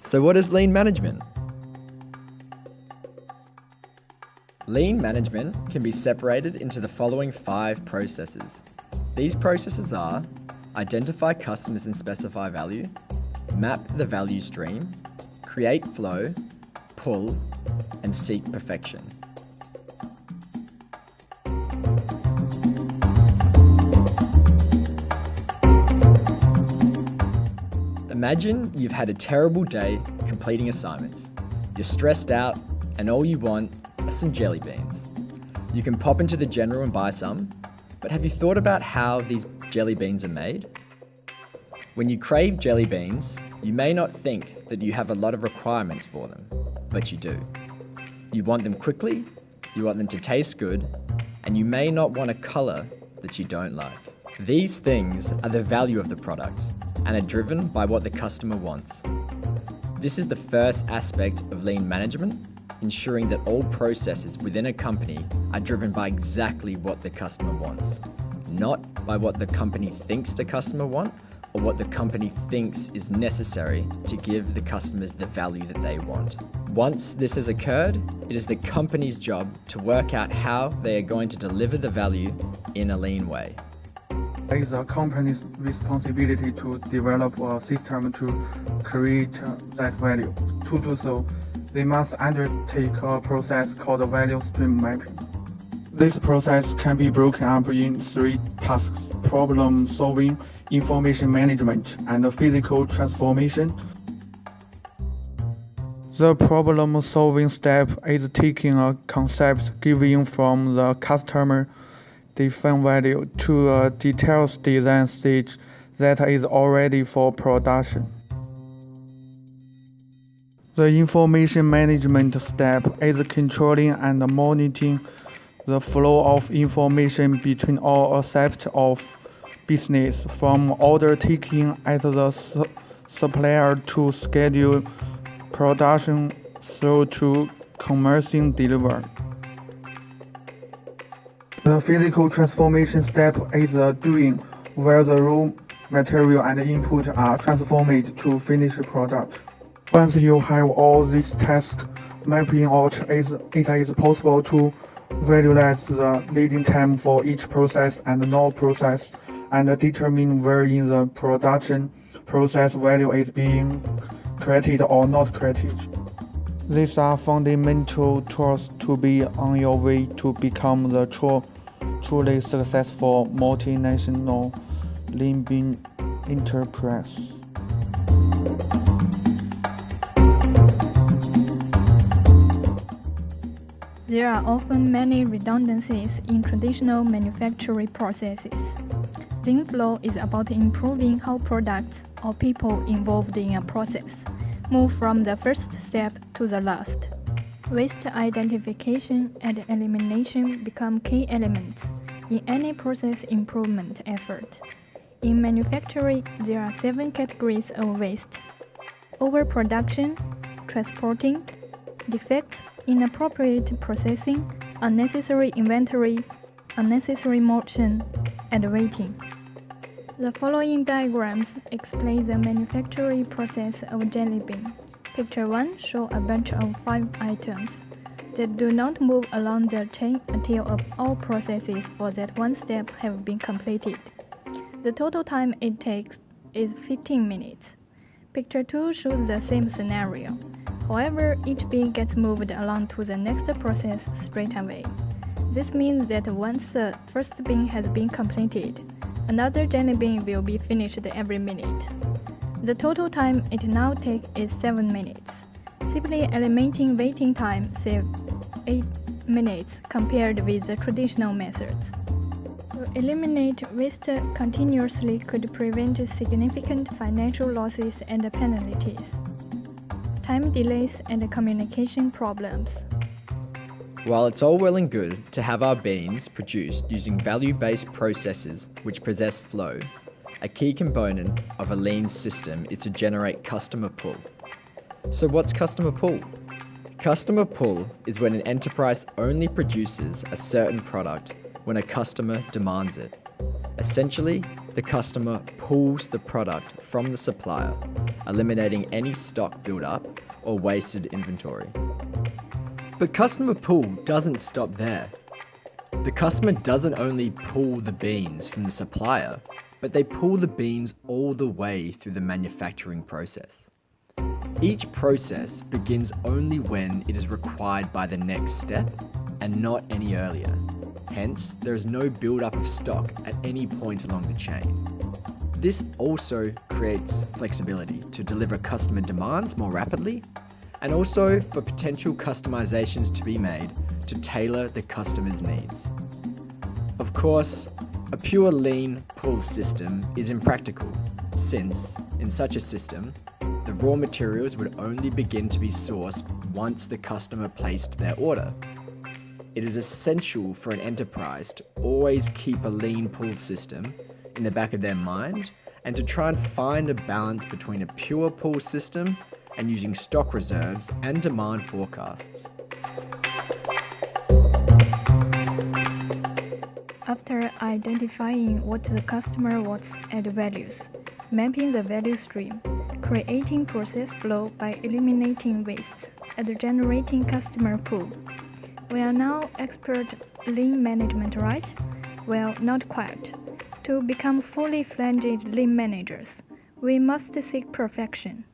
So what is lean management? Lean management can be separated into the following 5 processes. These processes are: identify customers and specify value, map the value stream, create flow, pull, and seek perfection. Imagine you've had a terrible day completing assignments. You're stressed out and all you want are some jelly beans. You can pop into the general and buy some, but have you thought about how these jelly beans are made? When you crave jelly beans, you may not think that you have a lot of requirements for them, but you do. You want them quickly, you want them to taste good, and you may not want a colour that you don't like. These things are the value of the product and are driven by what the customer wants. This is the first aspect of lean management, ensuring that all processes within a company are driven by exactly what the customer wants, not by what the company thinks the customer wants or what the company thinks is necessary to give the customers the value that they want. Once this has occurred, it is the company's job to work out how they are going to deliver the value in a lean way. It is a company's responsibility to develop a system to create that value. To do so, they must undertake a process called value stream mapping. This process can be broken up in 3 tasks: problem solving, information management, and physical transformation. The problem solving step is taking a concept given from the customer define value to a detailed design stage that is all ready for production. The information management step is controlling and monitoring the flow of information between all aspects of business, from order taking at the supplier to schedule production through to commercial delivery. The physical transformation step is the doing, where the raw material and input are transformed to finished product. Once you have all these tasks mapped out, it is possible to visualize the leading time for each process and no process, and determine where in the production process value is being created or not created. These are fundamental tools to be on your way to become the truly successful multinational lean enterprise. There are often many redundancies in traditional manufacturing processes. Lean flow is about improving how products or people involved in a process move from the first step to the last. Waste identification and elimination become key elements in any process improvement effort. In manufacturing, there are 7 categories of waste: overproduction, transporting, defects, inappropriate processing, unnecessary inventory, unnecessary motion, and waiting. The following diagrams explain the manufacturing process of jelly bean. Picture 1 shows a bunch of 5 items that do not move along the chain until all processes for that one step have been completed. The total time it takes is 15 minutes. Picture 2 shows the same scenario. However, each bean gets moved along to the next process straight away. This means that once the first bean has been completed, another jelly bean will be finished every minute. The total time it now takes is 7 minutes. Simply eliminating waiting time saves 8 minutes compared with the traditional methods. To eliminate waste continuously could prevent significant financial losses and penalties, time delays, and communication problems. While it's all well and good to have our beans produced using value-based processes which possess flow, a key component of a lean system is to generate customer pull. So what's customer pull? Customer pull is when an enterprise only produces a certain product when a customer demands it. Essentially, the customer pulls the product from the supplier, eliminating any stock build-up or wasted inventory. But customer pull doesn't stop there. The customer doesn't only pull the beans from the supplier, but they pull the beans all the way through the manufacturing process. Each process begins only when it is required by the next step and not any earlier. Hence, there is no build-up of stock at any point along the chain. This also creates flexibility to deliver customer demands more rapidly, and also for potential customizations to be made to tailor the customer's needs. Of course, a pure lean pull system is impractical, since, in such a system, the raw materials would only begin to be sourced once the customer placed their order. It is essential for an enterprise to always keep a lean pull system in the back of their mind and to try and find a balance between a pure pull system and using stock reserves and demand forecasts. After identifying what the customer wants and values, mapping the value stream, creating process flow by eliminating waste, and generating customer pull. We are now expert lean management, right? Well, not quite. To become fully fledged lean managers, we must seek perfection.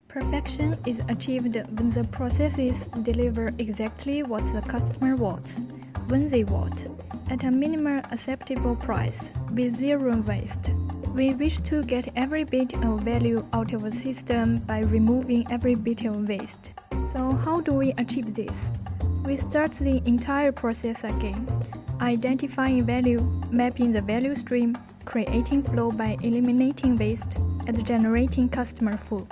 Perfection is achieved when the processes deliver exactly what the customer wants, when they want, at a minimum acceptable price, with zero waste. We wish to get every bit of value out of a system by removing every bit of waste. So how do we achieve this? We start the entire process again, identifying value, mapping the value stream, creating flow by eliminating waste, and generating customer pull.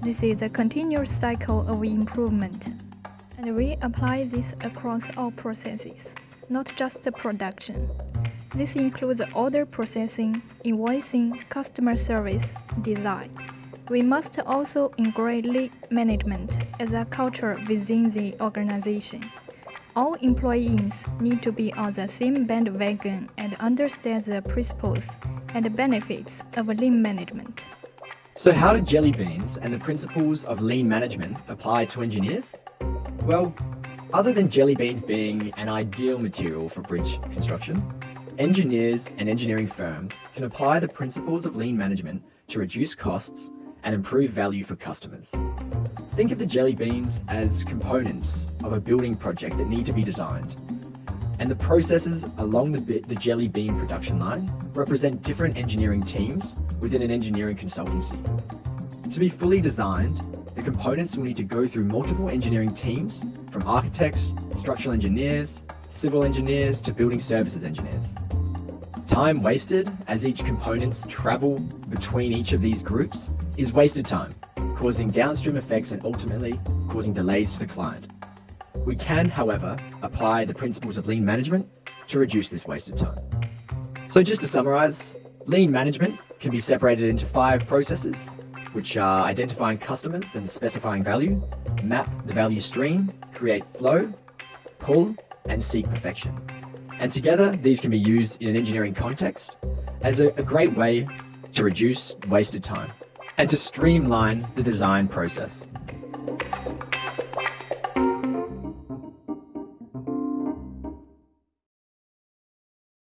This is a continuous cycle of improvement, and we apply this across all processes, not just the production. This includes order processing, invoicing, customer service, design. We must also integrate lean management as a culture within the organization. All employees need to be on the same bandwagon and understand the principles and benefits of lean management. So how do jelly beans and the principles of lean management apply to engineers? Well, other than jelly beans being an ideal material for bridge construction, engineers and engineering firms can apply the principles of lean management to reduce costs and improve value for customers. Think of the jelly beans as components of a building project that need to be designed. And the processes along the jelly bean production line represent different engineering teams within an engineering consultancy. To be fully designed, the components will need to go through multiple engineering teams, from architects, structural engineers, civil engineers to building services engineers. Time wasted as each components travel between each of these groups is wasted time, causing downstream effects and ultimately causing delays to the client. We can, however, apply the principles of lean management to reduce this wasted time. So just to summarize, lean management can be separated into 5 processes, which are identifying customers and specifying value, map the value stream, create flow, pull, and seek perfection. And together, these can be used in an engineering context as a great way to reduce wasted time and to streamline the design process.